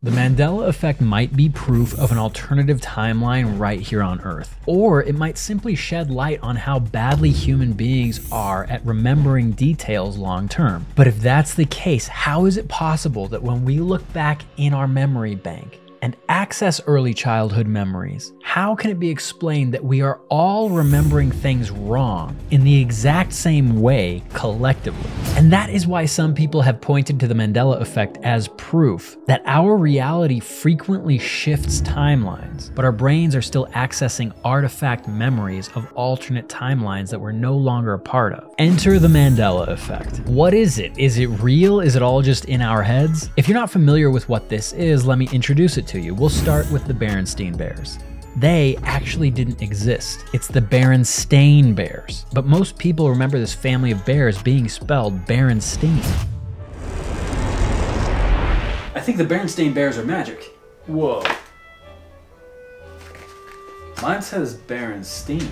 The Mandela effect might be proof of an alternative timeline right here on Earth, or it might simply shed light on how badly human beings are at remembering details long term. But if that's the case, how is it possible that when we look back in our memory bank and access early childhood memories, how can it be explained that we are all remembering things wrong in the exact same way collectively? And that is why some people have pointed to the Mandela effect as proof that our reality frequently shifts timelines, but our brains are still accessing artifact memories of alternate timelines that we're no longer a part of. Enter the Mandela effect. What is it? Is it real? Is it all just in our heads? If you're not familiar with what this is, let me introduce it to you. We'll start with the Berenstain bears. They actually didn't exist. It's the Berenstain bears. But most people remember this family of bears being spelled Berenstain. I think the Berenstain bears are magic. Whoa. Mine says Berenstain.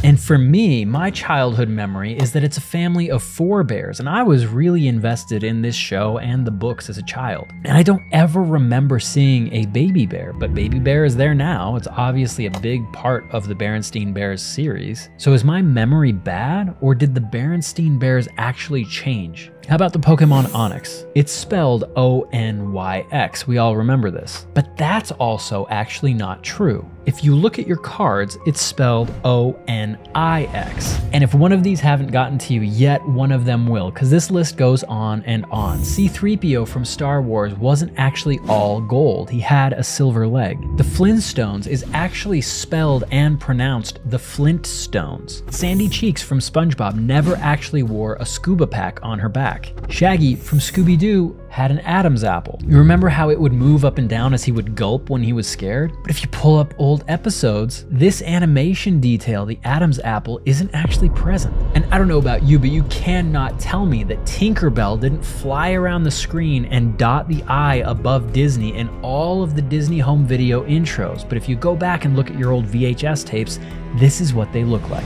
And for me, my childhood memory is that it's a family of 4 bears, and I was really invested in this show and the books as a child. And I don't ever remember seeing a baby bear, but baby bear is there now. It's obviously a big part of the Berenstain Bears series. So is my memory bad, or did the Berenstain Bears actually change? How about the Pokemon Onix? It's spelled O-N-Y-X, we all remember this. But that's also actually not true. If you look at your cards, it's spelled O-N-I-X. And if one of these haven't gotten to you yet, one of them will, because this list goes on and on. C-3PO from Star Wars wasn't actually all gold. He had a silver leg. The FlintStones is actually spelled and pronounced the FlintStones. Sandy Cheeks from SpongeBob never actually wore a scuba pack on her back. Shaggy from Scooby-Doo had an Adam's apple. You remember how it would move up and down as he would gulp when he was scared? But if you pull up old episodes, this animation detail, the Adam's apple, isn't actually present. And I don't know about you, but you cannot tell me that Tinkerbell didn't fly around the screen and dot the I above Disney in all of the Disney home video intros. But if you go back and look at your old VHS tapes, this is what they look like.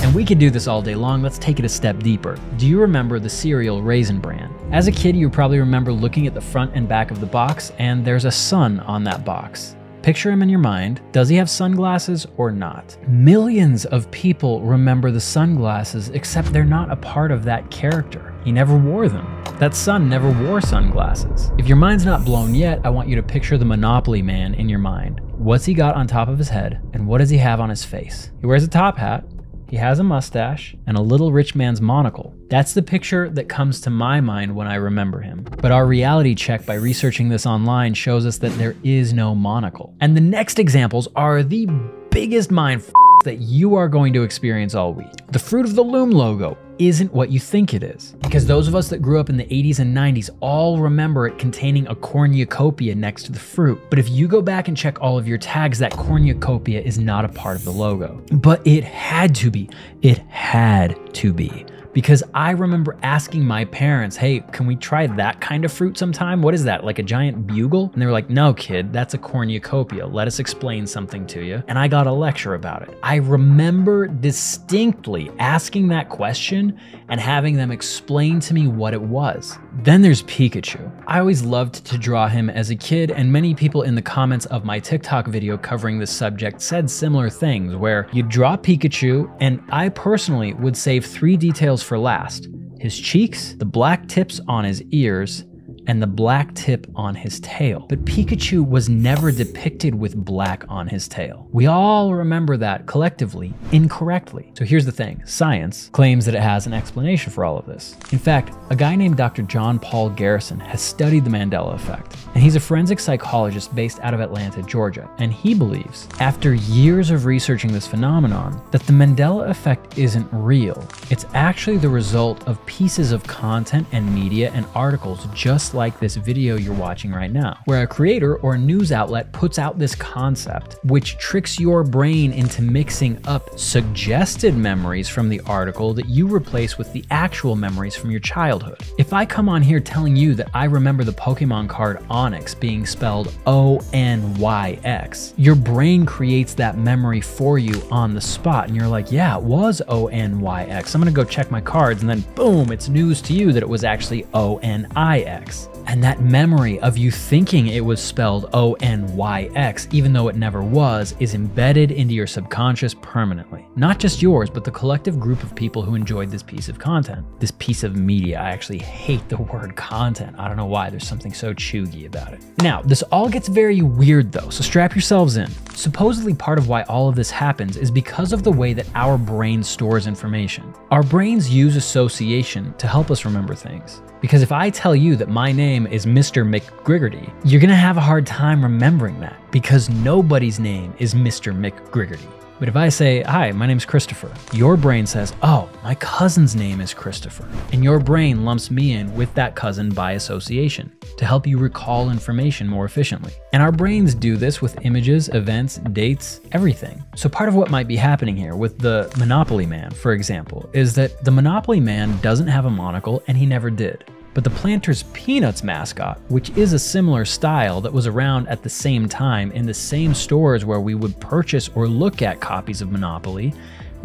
And we could do this all day long. Let's take it a step deeper. Do you remember the cereal Raisin Bran? As a kid, you probably remember looking at the front and back of the box, and there's a sun on that box. Picture him in your mind. Does he have sunglasses or not? Millions of people remember the sunglasses, except they're not a part of that character. He never wore them. That sun never wore sunglasses. If your mind's not blown yet, I want you to picture the Monopoly man in your mind. What's he got on top of his head, and what does he have on his face? He wears a top hat. He has a mustache and a little rich man's monocle. That's the picture that comes to my mind when I remember him. But our reality check by researching this online shows us that there is no monocle. And the next examples are the biggest mind that you are going to experience all week. The Fruit of the Loom logo isn't what you think it is. Because those of us that grew up in the 80s and 90s all remember it containing a cornucopia next to the fruit. But if you go back and check all of your tags, that cornucopia is not a part of the logo. But it had to be. It had to be. Because I remember asking my parents, hey, can we try that kind of fruit sometime? What is that, like a giant bugle? And they were like, no, kid, that's a cornucopia. Let us explain something to you. And I got a lecture about it. I remember distinctly asking that question and having them explain to me what it was. Then there's Pikachu. I always loved to draw him as a kid, and many people in the comments of my TikTok video covering this subject said similar things, where you draw Pikachu, and I personally would save 3 details for last: his cheeks, the black tips on his ears, and the black tip on his tail. But Pikachu was never depicted with black on his tail. We all remember that collectively incorrectly. So here's the thing, science claims that it has an explanation for all of this. In fact, a guy named Dr. John Paul Garrison has studied the Mandela effect, and he's a forensic psychologist based out of Atlanta, Georgia. And he believes, after years of researching this phenomenon, that the Mandela effect isn't real. It's actually the result of pieces of content and media and articles just just like this video you're watching right now, where a creator or a news outlet puts out this concept, which tricks your brain into mixing up suggested memories from the article that you replace with the actual memories from your childhood. If I come on here telling you that I remember the Pokemon card Onix being spelled O-N-Y-X, your brain creates that memory for you on the spot, and you're like, yeah, it was O-N-Y-X. I'm gonna go check my cards, and then boom, it's news to you that it was actually O-N-I-X. And that memory of you thinking it was spelled O-N-Y-X, even though it never was, is embedded into your subconscious permanently. Not just yours, but the collective group of people who enjoyed this piece of content. This piece of media. I actually hate the word content. I don't know why, there's something so chuggy about it. Now, this all gets very weird though, so strap yourselves in. Supposedly part of why all of this happens is because of the way that our brain stores information. Our brains use association to help us remember things. Because if I tell you that my name is Mr. McGriggerty, you're gonna have a hard time remembering that because nobody's name is Mr. McGriggerty. But if I say, hi, my name's Christopher, your brain says, oh, my cousin's name is Christopher. And your brain lumps me in with that cousin by association to help you recall information more efficiently. And our brains do this with images, events, dates, everything. So part of what might be happening here with the Monopoly Man, for example, is that the Monopoly Man doesn't have a monocle and he never did. But the Planters Peanuts mascot, which is a similar style that was around at the same time in the same stores where we would purchase or look at copies of Monopoly,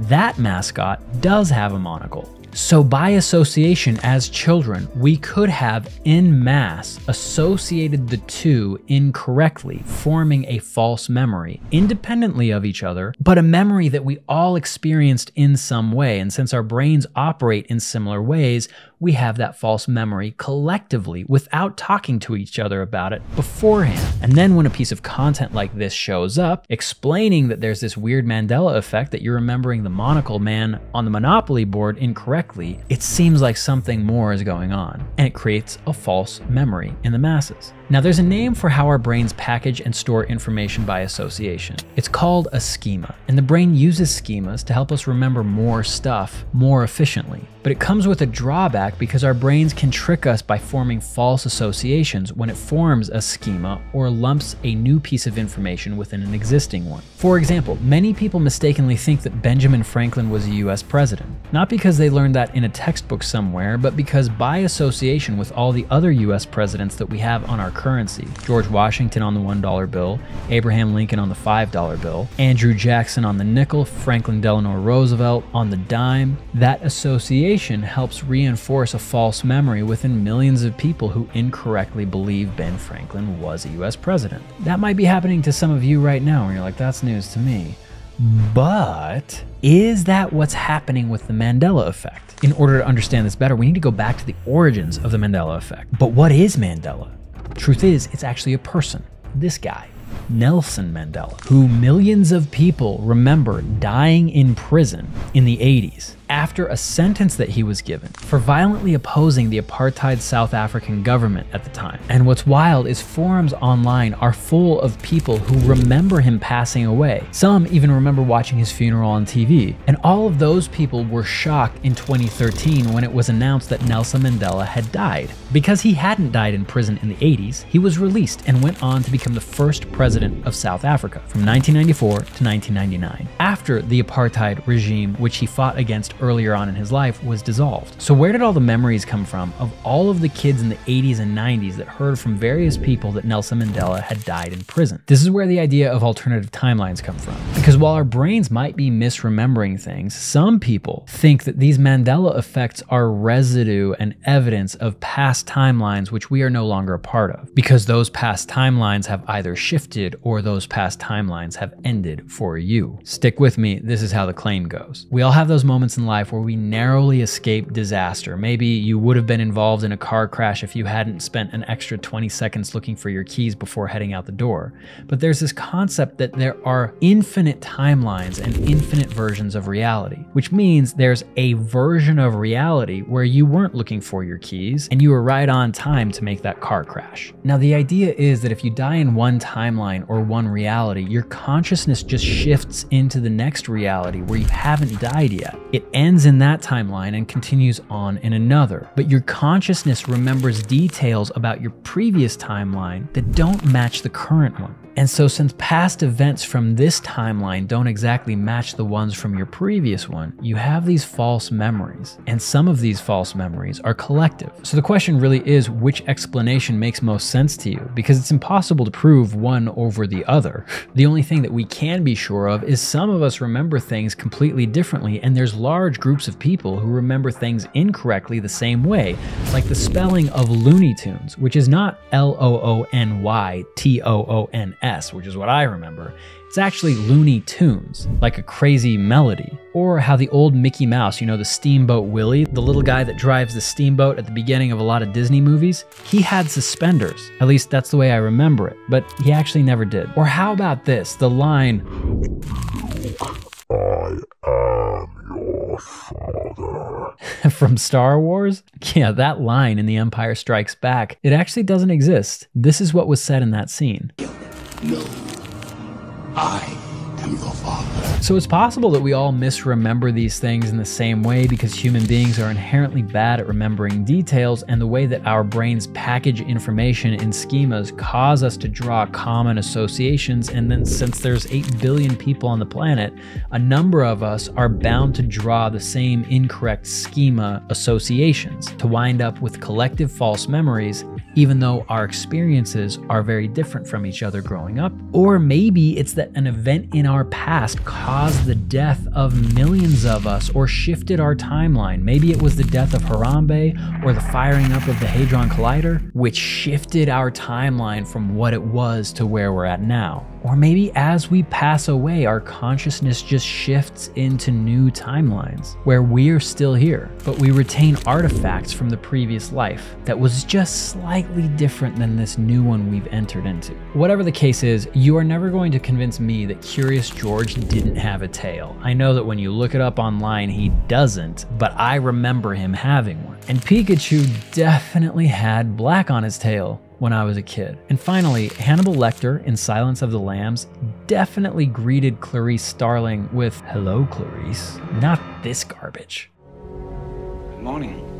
that mascot does have a monocle. So by association as children, we could have en masse associated the two incorrectly, forming a false memory independently of each other, but a memory that we all experienced in some way. And since our brains operate in similar ways, we have that false memory collectively without talking to each other about it beforehand. And then when a piece of content like this shows up, explaining that there's this weird Mandela effect that you're remembering the monocle man on the Monopoly board incorrectly, it seems like something more is going on, and it creates a false memory in the masses. Now there's a name for how our brains package and store information by association. It's called a schema, and the brain uses schemas to help us remember more stuff more efficiently. But it comes with a drawback because our brains can trick us by forming false associations when it forms a schema or lumps a new piece of information within an existing one. For example, many people mistakenly think that Benjamin Franklin was a US president, not because they learned that in a textbook somewhere, but because by association with all the other US presidents that we have on our currency, George Washington on the $1 bill, Abraham Lincoln on the $5 bill, Andrew Jackson on the nickel, Franklin Delano Roosevelt on the dime, that association helps reinforce a false memory within millions of people who incorrectly believe Ben Franklin was a US president. That might be happening to some of you right now where you're like, that's news to me. But is that what's happening with the Mandela effect? In order to understand this better, we need to go back to the origins of the Mandela effect. But what is Mandela? Truth is, it's actually a person, this guy, Nelson Mandela, who millions of people remember dying in prison in the 80s after a sentence that he was given for violently opposing the apartheid South African government at the time. And what's wild is forums online are full of people who remember him passing away. Some even remember watching his funeral on TV. And all of those people were shocked in 2013 when it was announced that Nelson Mandela had died. Because he hadn't died in prison in the 80s, he was released and went on to become the first president of South Africa from 1994 to 1999, after the apartheid regime, which he fought against earlier on in his life, was dissolved. So where did all the memories come from of all of the kids in the 80s and 90s that heard from various people that Nelson Mandela had died in prison? This is where the idea of alternative timelines come from. Because while our brains might be misremembering things, some people think that these Mandela effects are residue and evidence of past timelines which we are no longer a part of, because those past timelines have either shifted or those past timelines have ended for you. Stick with me, this is how the claim goes. We all have those moments in life where we narrowly escape disaster. Maybe you would have been involved in a car crash if you hadn't spent an extra 20 seconds looking for your keys before heading out the door. But there's this concept that there are infinite timelines and infinite versions of reality, which means there's a version of reality where you weren't looking for your keys and you were right on time to make that car crash. Now, the idea is that if you die in one timeline or one reality, your consciousness just shifts into the next reality where you haven't died yet. It ends in that timeline and continues on in another. But your consciousness remembers details about your previous timeline that don't match the current one. And so since past events from this timeline don't exactly match the ones from your previous one, you have these false memories. And some of these false memories are collective. So the question really is, which explanation makes most sense to you? Because it's impossible to prove one over the other. The only thing that we can be sure of is some of us remember things completely differently, and there's large groups of people who remember things incorrectly the same way, like the spelling of Looney Tunes, which is not Loonytons, which is what I remember. It's actually Looney Tunes, like a crazy melody. Or how the old Mickey Mouse, you know, the Steamboat Willie, the little guy that drives the steamboat at the beginning of a lot of Disney movies, he had suspenders. At least that's the way I remember it, but he actually never did. Or how about this, the line, "I am your father," from Star Wars? Yeah, that line in The Empire Strikes Back, it actually doesn't exist. This is what was said in that scene. No, I am your father. So it's possible that we all misremember these things in the same way because human beings are inherently bad at remembering details, and the way that our brains package information in schemas cause us to draw common associations. And then since there's 8 billion people on the planet, a number of us are bound to draw the same incorrect schema associations to wind up with collective false memories, even though our experiences are very different from each other growing up. Or maybe it's that an event in our past caused the death of millions of us or shifted our timeline. Maybe it was the death of Harambe or the firing up of the Hadron Collider, which shifted our timeline from what it was to where we're at now. Or maybe as we pass away, our consciousness just shifts into new timelines where we're still here, but we retain artifacts from the previous life that was just slightly different than this new one we've entered into. Whatever the case is, you are never going to convince me that Curious George didn't have a tail. I know that when you look it up online, he doesn't, but I remember him having one. And Pikachu definitely had black on his tail when I was a kid. And finally, Hannibal Lecter in Silence of the Lambs definitely greeted Clarice Starling with, "Hello, Clarice," not this garbage. Good morning.